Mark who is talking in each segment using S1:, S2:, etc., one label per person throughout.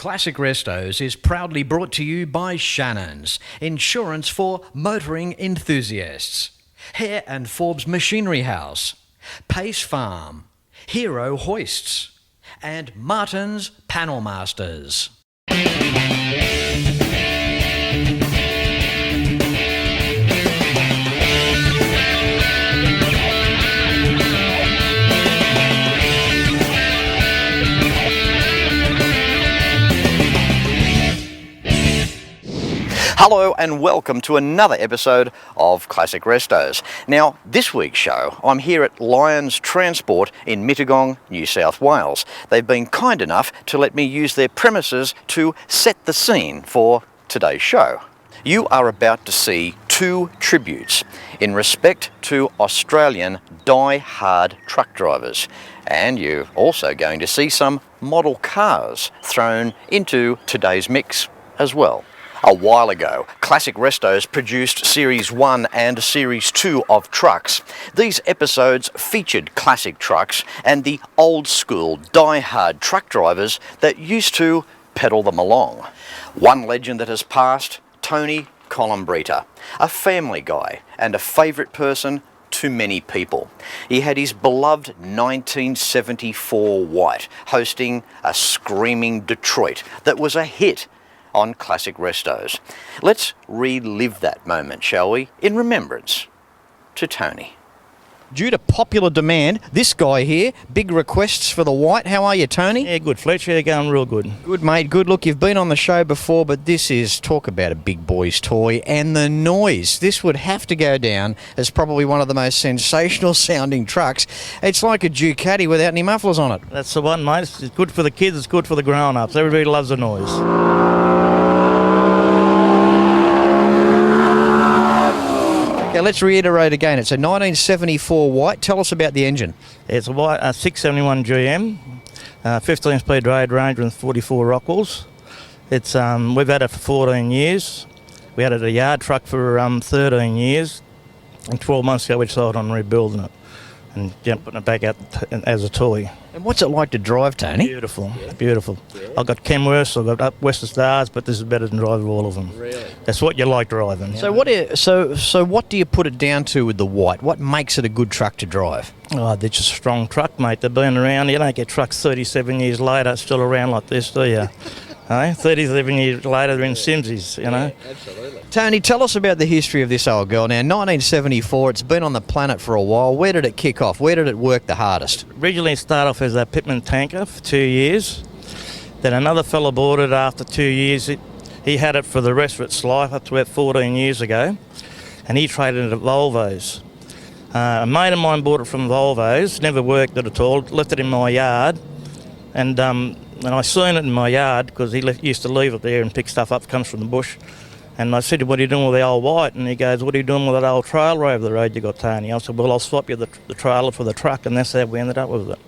S1: Classic Restos is proudly brought to you by Shannons, insurance for motoring enthusiasts. Hare and Forbes Machinery House, Pace Farm, Harro Hoists, and Martin's Panel Masters.
S2: Hello and welcome to another episode of Classic Restos. Now, this week's show, I'm here at Lions Transport in Mittagong, New South Wales. They've been kind enough to let me use their premises to set the scene for today's show. You are about to see two tributes in respect to Australian die-hard truck drivers. And you're also going to see some model cars thrown into today's mix as well. A while ago, Classic Restos produced Series 1 and Series 2 of trucks. These episodes featured classic trucks and the old school die-hard truck drivers that used to pedal them along. One legend that has passed, Tony Colomberetta, a family guy and a favourite person to many people. He had his beloved 1974 White hosting a screaming Detroit that was a hit on Classic Restos. Let's relive that moment, shall we, in remembrance to Tony. Due to popular demand, this guy here, big requests for the White. How are you, Tony?
S3: Yeah, good, Fletch. Yeah, going real good.
S2: Good, mate. Good. Look, you've been on the show before, but this is, talk about a big boy's toy, and the noise. This would have to go down as probably one of the most sensational sounding trucks. It's like a Ducati without any mufflers on it.
S3: That's the one, mate. It's good for the kids. It's good for the grown-ups. Everybody loves the noise.
S2: Okay, let's reiterate again. It's a 1974 White. Tell us about the engine.
S3: It's a White 671 GM, 15-speed road Ranger and 44 Rockwells. It's we've had it for 14 years. We had it a yard truck for 13 years, and 12 months ago we decided on rebuilding it and putting it back out as a toy.
S2: And what's it like to drive, Tony?
S3: Beautiful, yeah. Beautiful. Yeah. I've got Kenworths, I've got Western Stars, but this is better than driving all of them. Really? That's what you like driving.
S2: So what do you put it down to with the White? What makes it a good truck to drive?
S3: Oh, they're just a strong truck, mate. They've been around. You don't get trucks 37 years later still around like this, do you? 37 years later, they're in Simsies, you know.
S2: Yeah, absolutely. Tony, tell us about the history of this old girl. Now, 1974, it's been on the planet for a while. Where did it kick off? Where did it work the hardest?
S3: Originally it started off as a Pitman tanker for 2 years. Then another fella bought it after 2 years. He had it for the rest of its life, up to about 14 years ago. And he traded it at Volvo's. A mate of mine bought it from Volvo's, never worked it at all, left it in my yard. And I seen it in my yard because he used to leave it there and pick stuff up, comes from the bush. And I said, what are you doing with the old White? And he goes, what are you doing with that old trailer over the road you got, Tony? I said, well, I'll swap you the trailer for the truck, and that's how we ended up with it.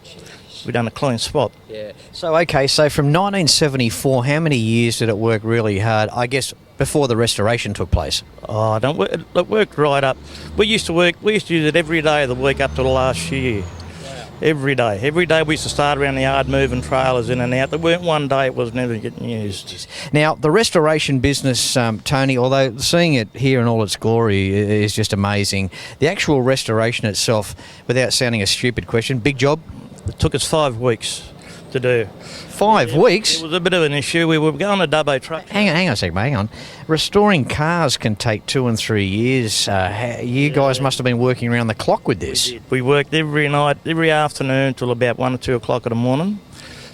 S3: We done a clean swap. Yeah.
S2: So from 1974, how many years did it work really hard? I guess before the restoration took place.
S3: Oh, it worked right up. We used to use it every day of the week up to the last year. Every day we used to start around the yard moving trailers in and out. There weren't one day it was never getting used.
S2: Now, the restoration business, Tony, although seeing it here in all its glory is just amazing, the actual restoration itself, without sounding a stupid question, big job?
S3: It took us 5 weeks to do.
S2: 5 weeks?
S3: It was a bit of an issue. We were going a Dubbo truck.
S2: Hang on a second, mate, hang on. Restoring cars can take 2 and 3 years. You guys must have been working around the clock with this.
S3: We worked every night, every afternoon till about 1 or 2 o'clock in the morning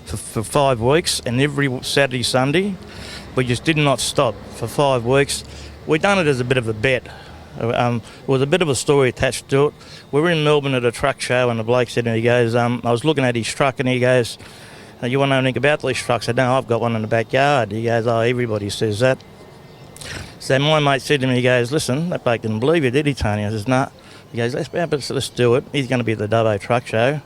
S3: for 5 weeks, and every Saturday, Sunday. We just did not stop for 5 weeks. We done it as a bit of a bet. There was a bit of a story attached to it. We were in Melbourne at a truck show, and the bloke said, and he goes, I was looking at his truck, and he goes, you want to know anything about these trucks? I said, no, I've got one in the backyard. He goes, oh, everybody says that. So my mate said to me, he goes, listen, that bloke didn't believe you, did he, Tony? I says, nah. He goes, let's do it. He's going to be at the Dubbo truck show,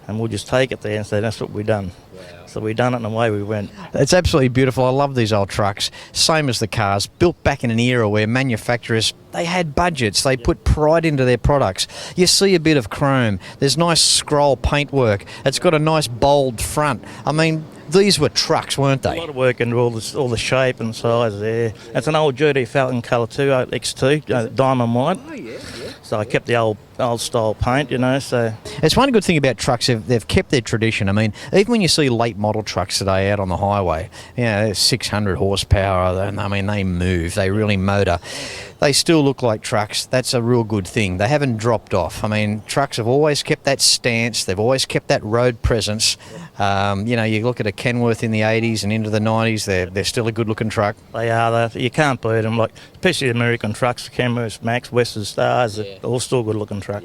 S3: and we'll just take it there. And so that's what we done. Wow. So we done it and away we went.
S2: It's absolutely beautiful. I love these old trucks. Same as the cars, built back in an era where manufacturers, they had budgets. They put pride into their products. You see a bit of chrome. There's nice scroll paintwork. It's got a nice bold front. I mean,
S1: These were trucks, weren't
S3: A
S1: they?
S3: lot of work into all the shape and size there. It's an old GT Falcon colour too, XT, diamond white.
S1: Oh, yeah.
S3: So I kept the old style paint, so...
S1: It's one good thing about trucks, they've kept their tradition. I mean, even when you see late model trucks today out on the highway, they're 600 horsepower, and I mean, they move, they really motor. They still look like trucks. That's a real good thing. They haven't dropped off. I mean, trucks have always kept that stance. They've always kept that road presence. You look at a Kenworth in the 80s and into the 90s, they're still a good-looking truck.
S3: They are. You can't beat them. Like, especially the American trucks, Kenworths, Macks, Western Stars, they're all still good-looking truck.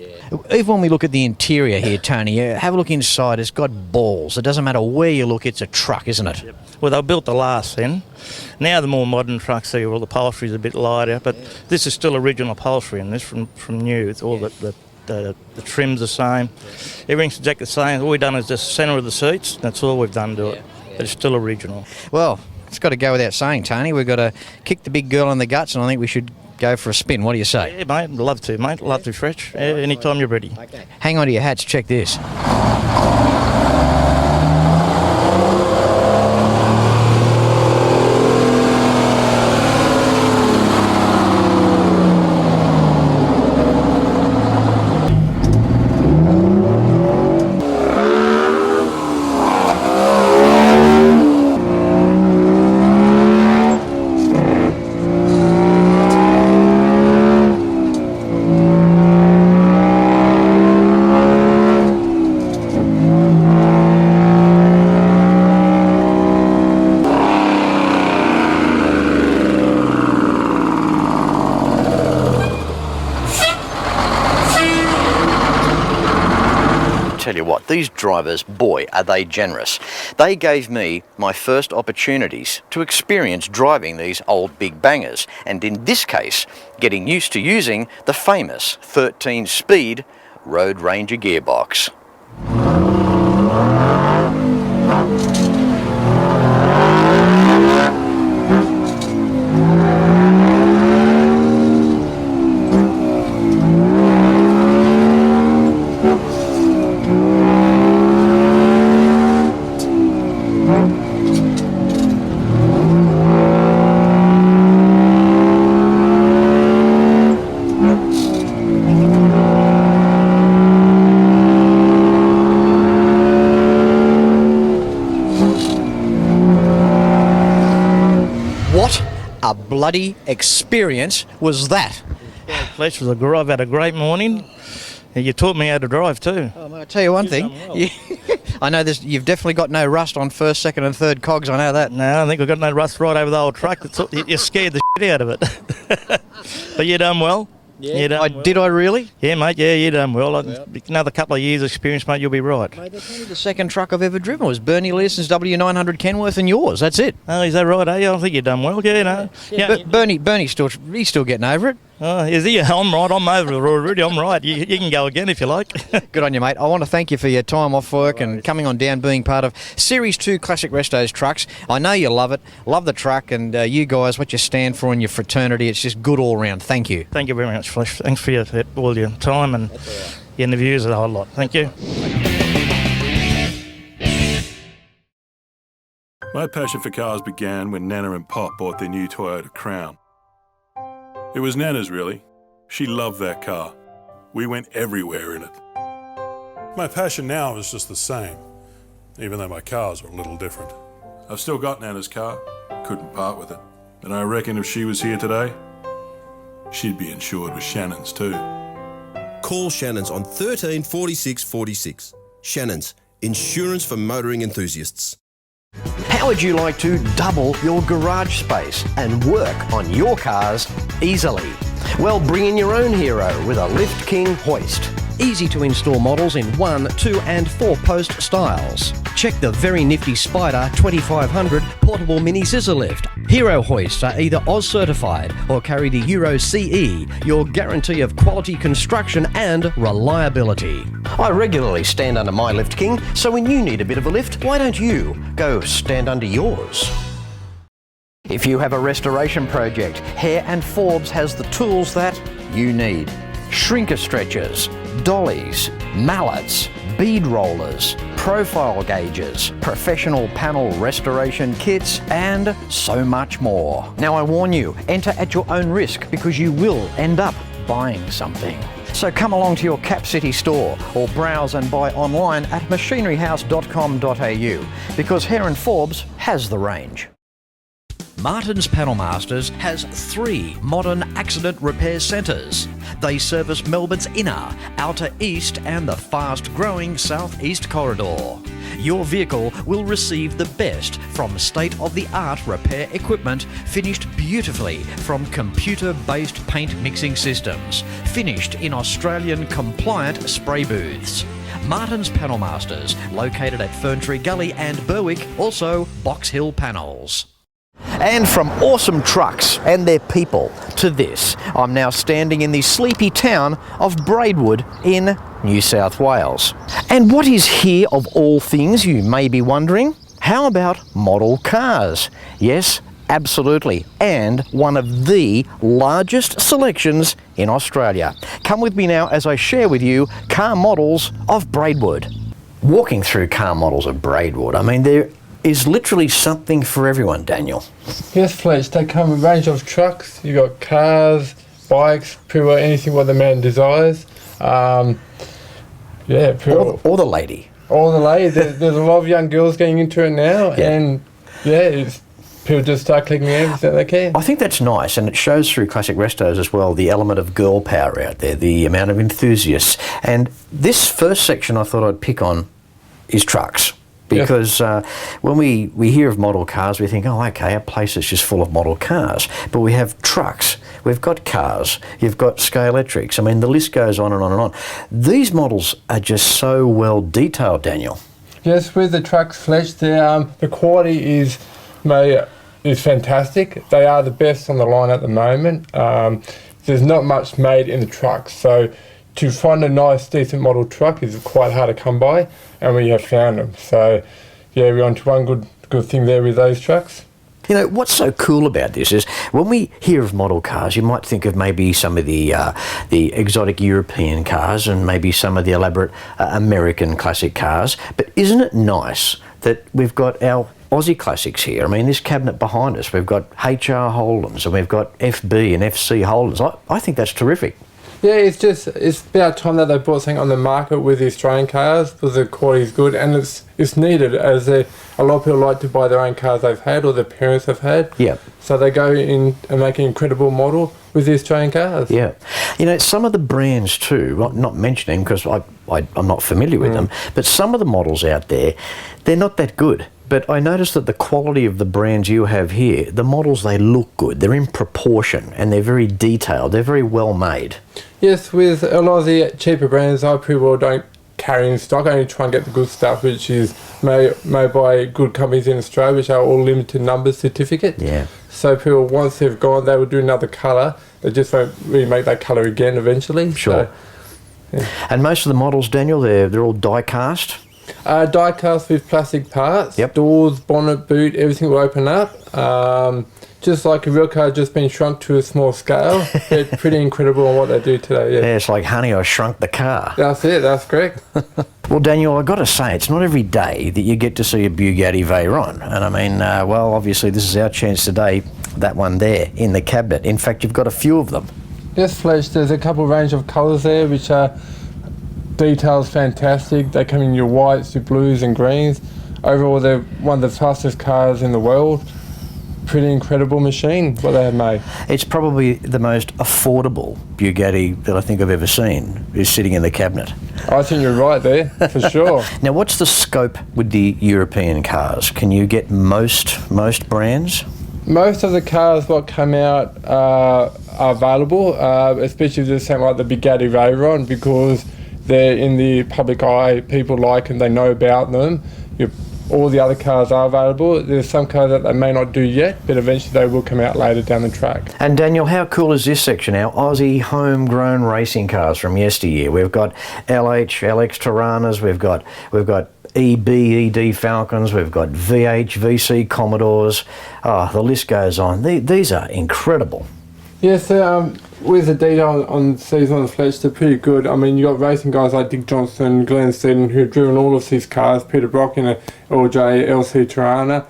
S1: Even when we look at the interior here, Tony, have a look inside. It's got balls. It doesn't matter where you look, it's a truck, isn't it?
S3: Yep. Well, they built the last then. Now the more modern trucks see, well, the upholstery's a bit lighter, but this is still original upholstery in this from new. It's all the trim's the same. Everything's exactly the same. All we've done is the centre of the seats. That's all we've done to it. But it's still original.
S1: Well, it's got to go without saying, Tony. We've got to kick the big girl in the guts, and I think we should go for a spin. What do you say?
S3: Yeah, mate. Love to, mate. Love to, Fletch. Anytime you're ready.
S1: Okay. Hang on to your hats. Check this.
S2: Tell you what, these drivers, boy, are they generous. They gave me my first opportunities to experience driving these old big bangers, and in this case, getting used to using the famous 13-speed Road Ranger gearbox.
S1: What a bloody experience was that?
S3: Fletch, I've had a great morning. And you taught me how to drive too.
S1: Oh, I'll tell you one thing.
S3: Well.
S1: I know you've definitely got no rust on first, second and third cogs. I know that.
S3: No, I think we've got no rust right over the old truck. You scared the shit out of it. But you done well. You done well.
S1: Did I really?
S3: Yeah, mate, you done well. Another couple of years experience, mate, you'll be right.
S1: Mate, that's only the second truck I've ever driven. It was Bernie Leeson's W900 Kenworth and yours. That's it.
S3: Oh, is that right, I think you done well,
S1: But Bernie's still getting over it.
S3: Oh, is he? I'm right, I'm over it already, I'm right. You can go again if you like.
S1: Good on you, mate. I want to thank you for your time off work and coming on down, being part of Series 2 Classic Restos Trucks. I know you love it, love the truck, and you guys, what you stand for and your fraternity, it's just good all round. Thank you.
S3: Thank you very much, Fletch. Thanks for all your time and your interviews and a whole lot. Thank you.
S4: My passion for cars began when Nana and Pop bought their new Toyota Crown. It was Nana's, really. She loved that car. We went everywhere in it. My passion now is just the same, even though my cars are a little different. I've still got Nana's car, couldn't part with it. And I reckon if she was here today, she'd be insured with Shannons too.
S5: Call Shannons on 13 46 46. Shannons, insurance for motoring enthusiasts.
S2: How would you like to double your garage space and work on your cars easily? Well, bring in your own hero with a Lift King hoist. Easy to install models in 1, 2 and 4 post styles. Check the very nifty Spider 2500 portable mini scissor lift. Hero hoists are either Oz certified or carry the Euro CE, your guarantee of quality construction and reliability. I regularly stand under my Lift King, so when you need a bit of a lift, why don't you go stand under yours? If you have a restoration project, Hare and Forbes has the tools that you need. Shrinker stretchers, dollies, mallets, bead rollers, profile gauges, professional panel restoration kits, and so much more. Now I warn you, enter at your own risk because you will end up buying something. So come along to your Cap City store or browse and buy online at machineryhouse.com.au because Heron Forbes has the range.
S1: Martin's Panel Masters has 3 modern accident repair centres. They service Melbourne's inner, outer east and the fast-growing southeast corridor. Your vehicle will receive the best from state-of-the-art repair equipment finished beautifully from computer-based paint mixing systems, finished in Australian compliant spray booths. Martin's Panel Masters, located at Ferntree Gully and Berwick, also Box Hill Panels.
S2: And from awesome trucks and their people to this, I'm now standing in the sleepy town of Braidwood in New South Wales. And what is here of all things, you may be wondering? How about model cars? Yes, absolutely. And one of the largest selections in Australia. Come with me now as I share with you Car Models of Braidwood. Walking through Car Models of Braidwood, I mean, there is literally something for everyone, Daniel.
S6: Yes, Fletch, they come with a range of trucks. You got cars, bikes, pretty well anything what the man desires. Or
S2: the lady.
S6: Or the lady. There's a lot of young girls getting into it now, and people just start clicking everything they can.
S2: I think that's nice, and it shows through Classic Restos as well the element of girl power out there, the amount of enthusiasts. And this first section I thought I'd pick on is trucks. Because when we hear of model cars, we think, oh, okay, a place is just full of model cars. But we have trucks, we've got cars, you've got Scalextrics. I mean, the list goes on and on and on. These models are just so well detailed, Daniel.
S6: Yes, with the trucks, Fletch, the quality is fantastic. They are the best on the line at the moment. There's not much made in the trucks, so to find a nice, decent model truck is quite hard to come by, and we have found them. So, yeah, we're on to one good thing there with those trucks.
S2: You know, what's so cool about this is when we hear of model cars, you might think of maybe some of the exotic European cars and maybe some of the elaborate American classic cars. But isn't it nice that we've got our Aussie classics here? I mean, this cabinet behind us, we've got HR Holdens and we've got FB and FC Holdens. I think that's terrific.
S6: Yeah, it's about time that they brought something on the market with the Australian cars because the quality is good and it's needed as a lot of people like to buy their own cars they've had or their parents have had.
S2: Yeah.
S6: So they go in and make an incredible model with the Australian cars.
S2: Yeah. You know, some of the brands too, not mentioning because I'm not familiar with them, but some of the models out there, they're not that good. But I noticed that the quality of the brands you have here, the models, they look good. They're in proportion and they're very detailed. They're very well made.
S6: Yes, with a lot of the cheaper brands, I pretty well don't carry in stock. I only try and get the good stuff, which is made by good companies in Australia, which are all limited numbers certificate.
S2: Yeah.
S6: So people, once they've gone, they will do another colour. They just won't really make that colour again eventually.
S2: Sure.
S6: So, yeah.
S2: And most of the models, Daniel, they're all die-cast?
S6: Die-cast with plastic parts.
S2: Yep.
S6: Doors, bonnet, boot, everything will open up. Just like a real car, just been shrunk to a small scale. They're pretty incredible on what they do today. Yeah,
S2: It's like, honey, I shrunk the car.
S6: that's it. That's correct.
S2: Well, Daniel, I've got to say, it's not every day that you get to see a Bugatti Veyron. And I mean, well, obviously this is our chance today, that one there in the cabinet. In fact, you've got a few of them.
S6: Yes, Fletch, there's a couple range of colours there, which are details fantastic. They come in your whites, your blues and greens. Overall, they're one of the fastest cars in the world. Pretty incredible machine, what they have made.
S2: It's probably the most affordable Bugatti that I think I've ever seen is sitting in the cabinet.
S6: I think you're right there, for sure.
S2: Now, what's the scope with the European cars? Can you get most brands?
S6: Most of the cars what come out are available, especially the same like the Bugatti Veyron, because they're in the public eye, people like and they know about them. All the other cars are available. There's some cars that they may not do yet, but eventually they will come out later down the track.
S2: And Daniel, how cool is this section? Our Aussie homegrown racing cars from yesteryear. We've got LX Tiranas, we've got ED Falcons, we've got VC Commodores. Oh, the list goes on. These are incredible.
S6: Yes, with the detail on season on the Fletch, they're pretty good. I mean, you got racing guys like Dick Johnson, Glenn Seddon, who've driven all of these cars, Peter Brock in a LJ, LC Tirana.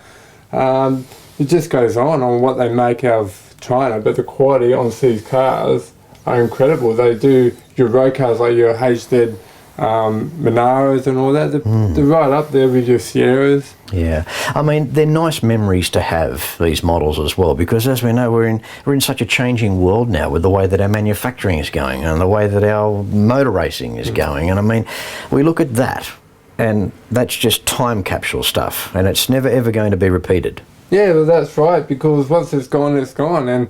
S6: It just goes on what they make out of China, but the quality on these cars are incredible. They do your road cars like your HZ Monaros and all that. They're right up there with your Sierras.
S2: Yeah, I mean, they're nice memories to have, these models as well, because as we know, we're in such a changing world now with the way that our manufacturing is going and the way that our motor racing is going. And I mean, we look at that, and that's just time capsule stuff, and it's never ever going to be repeated. Yeah,
S6: well, that's right, because once it's gone, it's gone. And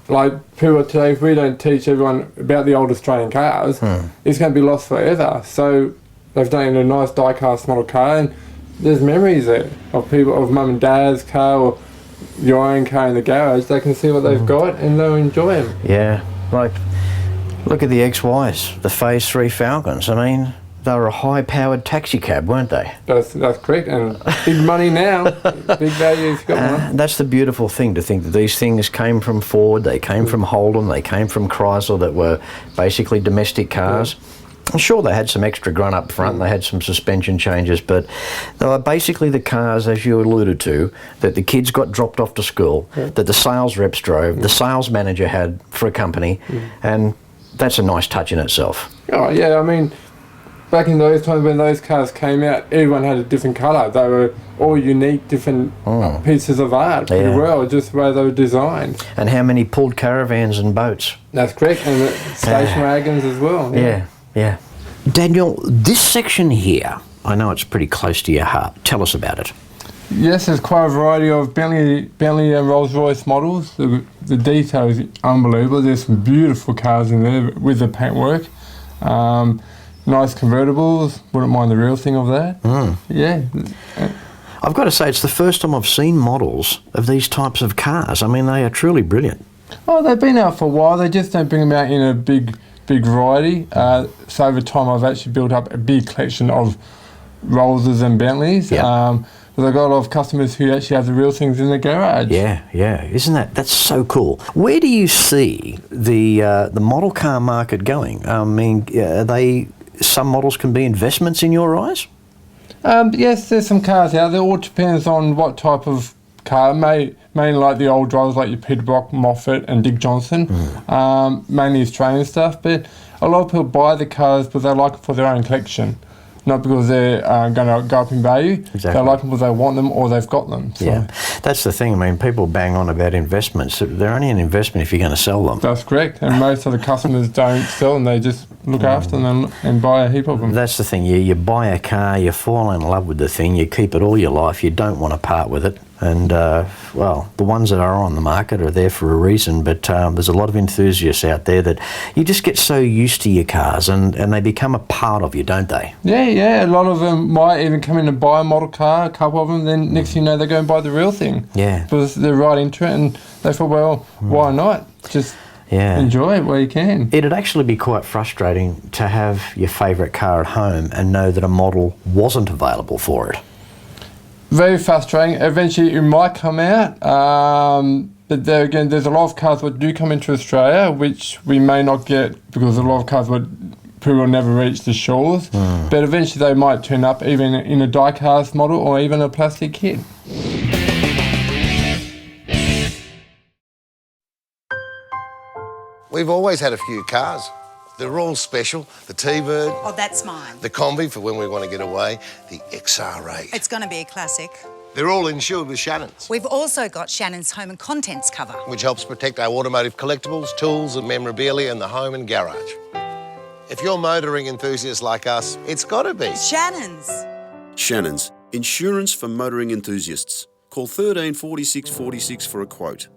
S6: like people today, if we don't teach everyone about the old Australian cars, it's going to be lost forever. So they've done a nice die-cast model car, and there's memories there of people, of mum and dad's car or your own car in the garage. They can see what they've got and they'll enjoy them.
S2: Yeah, like look at the XYs, the Phase 3 Falcons. I mean, they were a high-powered taxi cab, weren't they?
S6: That's correct, and big money now, big value if you've got one.
S2: That's the beautiful thing, to think that these things came from Ford, they came from Holden, they came from Chrysler, that were basically domestic cars. Yeah. I'm sure they had some extra grunt up front, and they had some suspension changes, but they were basically the cars, as you alluded to, that the kids got dropped off to school, that the sales reps drove, the sales manager had for a company, and that's a nice touch in itself.
S6: Oh yeah, I mean, back in those times when those cars came out, everyone had a different colour. They were all unique, different pieces of art pretty well, just the way they were designed.
S2: And how many pulled caravans and boats?
S6: That's correct, and the station wagons as well.
S2: Yeah. Daniel, this section here, I know it's pretty close to your heart. Tell us about it.
S6: Yes, there's quite a variety of Bentley and Rolls Royce models. The detail is unbelievable. There's some beautiful cars in there with the paintwork. Nice convertibles. Wouldn't mind the real thing of that. Yeah.
S2: I've got to say, it's the first time I've seen models of these types of cars. I mean, they are truly brilliant.
S6: Oh, they've been out for a while. They just don't bring them out in a big variety. So over time, I've actually built up a big collection of Rollses and Bentleys. But I've got a lot of customers who actually have the real things in their garage.
S2: Yeah. Isn't that's so cool? Where do you see the model car market going? I mean, some models can be investments in your eyes?
S6: Yes, there's some cars out there. It all depends on what type of car. Mainly like the old drivers like your Peter Brock, Moffat and Dick Johnson. Mainly Australian stuff, but a lot of people buy the cars because they like it for their own collection. Not because they're going to go up in value. Exactly. They like them because they want them or they've got them. So.
S2: Yeah, that's the thing. I mean, people bang on about investments. They're only an investment if you're going to sell them.
S6: That's correct. And most of the customers don't sell them. They just look after them and buy a heap of them.
S2: That's the thing. You buy a car, you fall in love with the thing, you keep it all your life. You don't want to part with it. And, well, the ones that are on the market are there for a reason, but there's a lot of enthusiasts out there that you just get so used to your cars and they become a part of you, don't they?
S6: Yeah. A lot of them might even come in and buy a model car, a couple of them, then next thing you know, they go and buy the real thing.
S2: Yeah.
S6: Because they're right into it and they thought, well, why not? Just enjoy it where you can.
S2: It'd actually be quite frustrating to have your favourite car at home and know that a model wasn't available for it.
S6: Very frustrating. Eventually it might come out, but there again, there's a lot of cars that do come into Australia, which we may not get because a lot of cars people will never reach the shores. But eventually they might turn up even in a die-cast model or even a plastic kit.
S7: We've always had a few cars. They're all special. The T-Bird.
S8: Oh, that's mine.
S7: The Combi for when we want to get away. The XR8.
S8: It's going to be a classic.
S7: They're all insured with Shannons.
S8: We've also got Shannons home and contents cover,
S7: which helps protect our automotive collectibles, tools and memorabilia in the home and garage. If you're motoring enthusiasts like us, it's got to be
S8: Shannons.
S5: Shannons, insurance for motoring enthusiasts. Call 13 46 46 for a quote.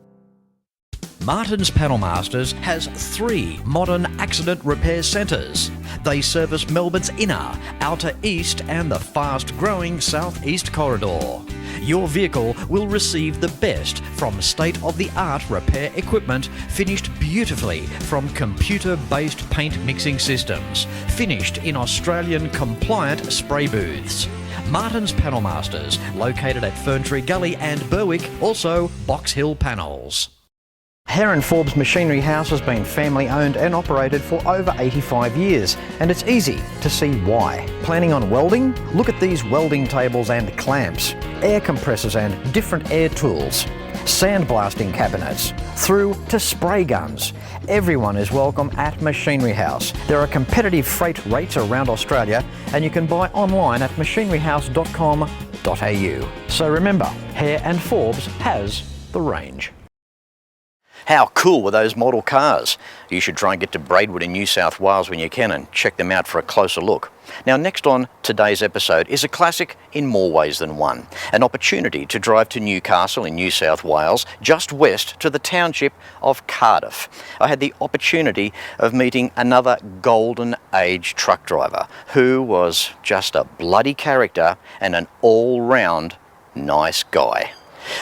S1: Martin's Panel Masters has 3 modern accident repair centres. They service Melbourne's inner, outer east and the fast-growing southeast corridor. Your vehicle will receive the best from state-of-the-art repair equipment finished beautifully from computer-based paint mixing systems, finished in Australian-compliant spray booths. Martin's Panel Masters, located at Ferntree Gully and Berwick, also Box Hill Panels. Harro Forbes Machinery House has been family owned and operated for over 85 years, and it's easy to see why. Planning on welding? Look at these welding tables and clamps, air compressors and different air tools, sandblasting cabinets, through to spray guns. Everyone is welcome at Machinery House. There are competitive freight rates around Australia, and you can buy online at machineryhouse.com.au. So remember, Harro Forbes has the range.
S2: How cool were those model cars? You should try and get to Braidwood in New South Wales when you can and check them out for a closer look. Now, next on today's episode is a classic in more ways than one. An opportunity to drive to Newcastle in New South Wales, just west to the township of Cardiff. I had the opportunity of meeting another golden age truck driver who was just a bloody character and an all-round nice guy.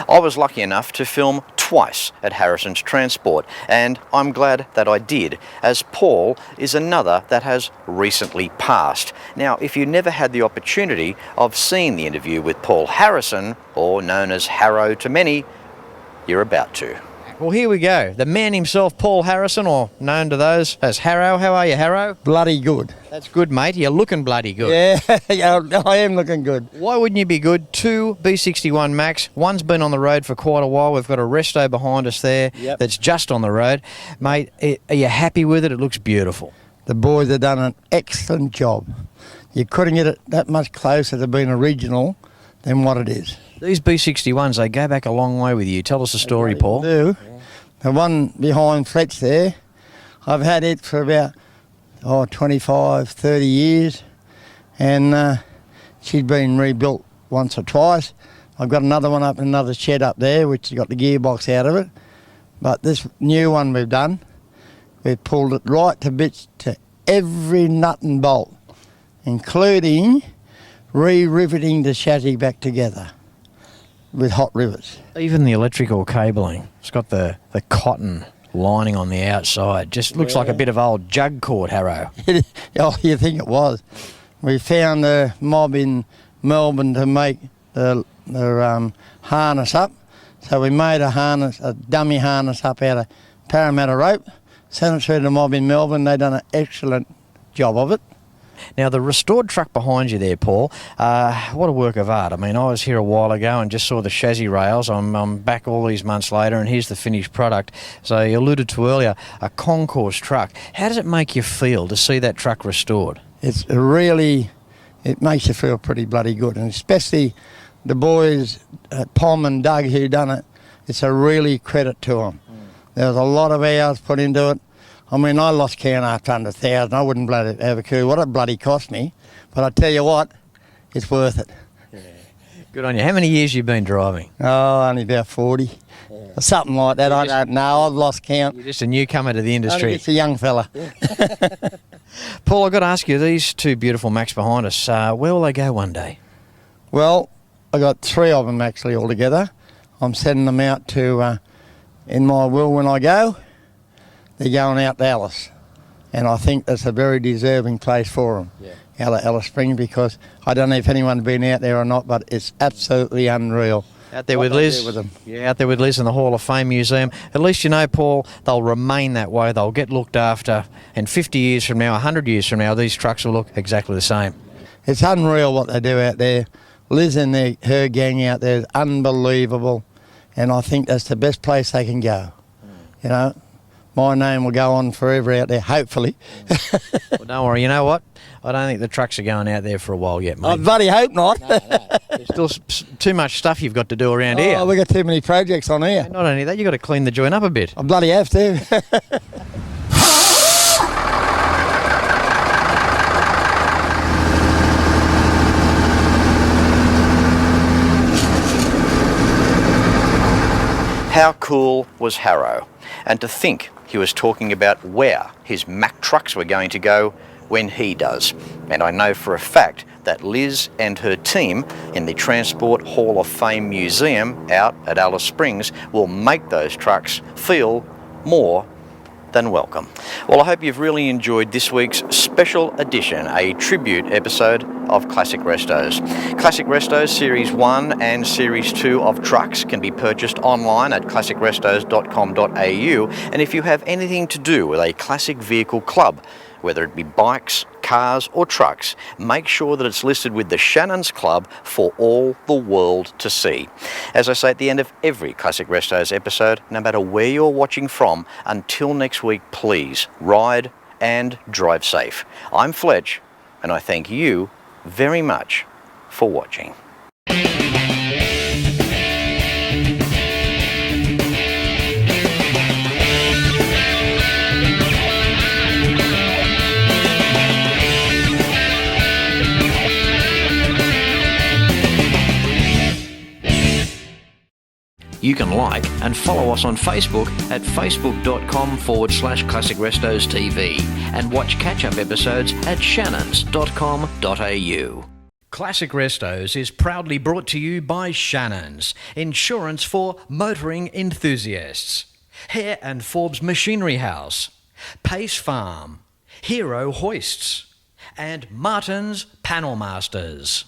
S2: I was lucky enough to film twice at Harrison's Transport, and I'm glad that I did, as Paul is another that has recently passed. Now, if you never had the opportunity of seeing the interview with Paul Harrison, or known as Harro to many, you're about to.
S1: Well, here we go. The man himself, Paul Harrison, or known to those as Harro. How are you, Harro?
S9: Bloody good.
S1: That's good, mate. You're looking bloody good.
S9: Yeah, I am looking good.
S1: Why wouldn't you be good? 2 B61 Macks. One's been on the road for quite a while. We've got a Resto behind us there that's just on the road. Mate, are you happy with it? It looks beautiful.
S9: The boys have done an excellent job. You couldn't get it that much closer to being original than what it is.
S1: These B61s, they go back a long way with you. Tell us a story, Paul.
S9: They do. The one behind Fletch there, I've had it for about 25, 30 years, and she's been rebuilt once or twice. I've got another one up in another shed up there, which has got the gearbox out of it. But this new one we've done, we've pulled it right to bits to every nut and bolt, including re-riveting the chassis back together with hot rivets.
S1: Even the electrical cabling, it's got the cotton lining on the outside. Just looks like a bit of old jug cord, Harro.
S9: Oh, you think it was. We found a mob in Melbourne to make the harness up. So we made a dummy harness up out of Parramatta rope, sent it through the mob in Melbourne. They've done an excellent job of it.
S1: Now, the restored truck behind you there, Paul, what a work of art. I mean, I was here a while ago and just saw the chassis rails. I'm back all these months later, and here's the finished product. So you alluded to earlier, a concourse truck. How does it make you feel to see that truck restored?
S9: It makes you feel pretty bloody good, and especially the boys, Pom and Doug, who done it. It's a really credit to them. There was a lot of hours put into it. I mean, I lost count after 100,000. I wouldn't bloody have a clue what it bloody cost me. But I tell you what, it's worth it.
S1: Yeah. Good on you. How many years you been driving?
S9: Oh, only about 40. Or something like that. I don't know. I've lost count.
S1: You're just a newcomer to the industry.
S9: Only just a young fella.
S1: Paul, I've got to ask you, these 2 beautiful Macks behind us, where will they go one day?
S9: Well, I got 3 of them actually altogether. I'm sending them out to, in my will when I go. They're going out to Alice, and I think that's a very deserving place for them, out of Alice Springs, because I don't know if anyone's been out there or not, but it's absolutely unreal.
S1: Out there with Liz. Yeah, out there with Liz in the Hall of Fame Museum. At least you know, Paul, they'll remain that way. They'll get looked after, and 50 years from now, 100 years from now, these trucks will look exactly the same.
S9: It's unreal what they do out there. Liz and her gang out there is unbelievable, and I think that's the best place they can go. You know, my name will go on forever out there, hopefully.
S1: Well, don't worry. You know what? I don't think the trucks are going out there for a while yet, mate.
S9: I bloody hope not.
S1: No. There's still too much stuff you've got to do around here.
S9: Oh, we've got too many projects on here.
S1: Not only that, you've got to clean the joint up a bit.
S9: I bloody have to.
S2: How cool was Harro? And to think he was talking about where his Mack trucks were going to go when he does. And I know for a fact that Liz and her team in the Transport Hall of Fame Museum out at Alice Springs will make those trucks feel more than welcome. Well, I hope you've really enjoyed this week's special edition, a tribute episode of Classic Restos. Classic Restos Series 1 and Series 2 of trucks can be purchased online at classicrestos.com.au, and if you have anything to do with a classic vehicle club, whether it be bikes, cars or trucks, make sure that it's listed with the Shannons Club for all the world to see. As I say at the end of every Classic Restos episode, no matter where you're watching from, until next week, please ride and drive safe. I'm Fletch, and I thank you very much for watching. You can like and follow us on Facebook at facebook.com/Classic Restos TV and watch catch-up episodes at shannons.com.au. Classic Restos is proudly brought to you by Shannons, insurance for motoring enthusiasts. Hare and Forbes Machinery House, Pace Farm, Harro Hoists, and Martin's Panel Masters.